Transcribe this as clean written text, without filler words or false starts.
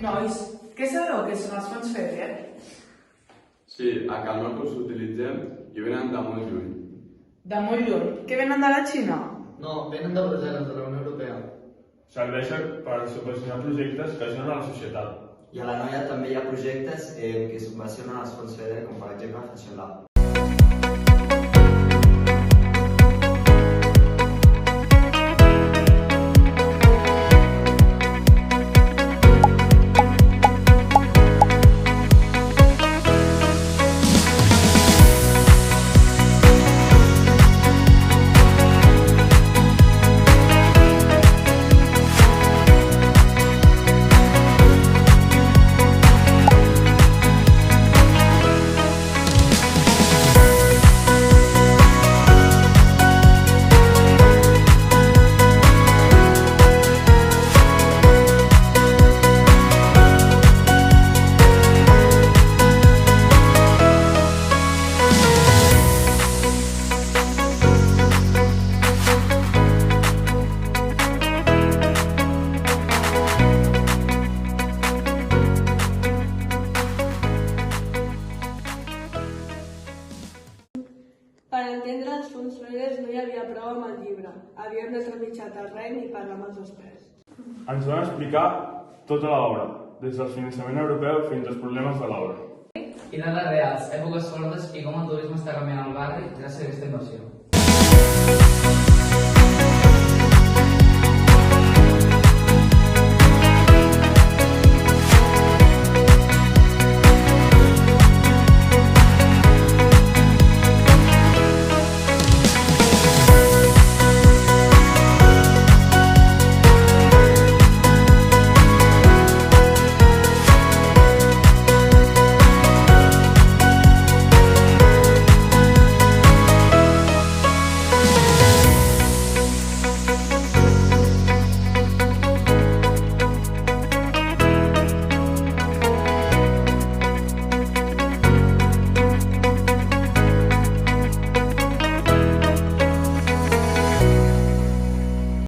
Nois, què sabeu què són els fons FEDER? Sí, a Cal Nord els utilitzem i venen de molt lluny. De molt lluny. Que venen de la Xina? No, venen de Brussel·les, de la Unió Europea. Serveixen per subvencionar projectes que ajuden a la societat. I a la Noia també hi ha projectes que subvencionen els fons FEDER, com per exemple Fashion Lab. Per entendre els fons FEDER no hi havia prou amb el llibre. Havíem de trepitjar terreny i parlar amb els experts. Ens van explicar tota l'obra, des del finançament europeu fins als problemes de l'obra. I dades reals, èpoques fortes i com el turisme està canviant el barri gràcies a aquesta inversió.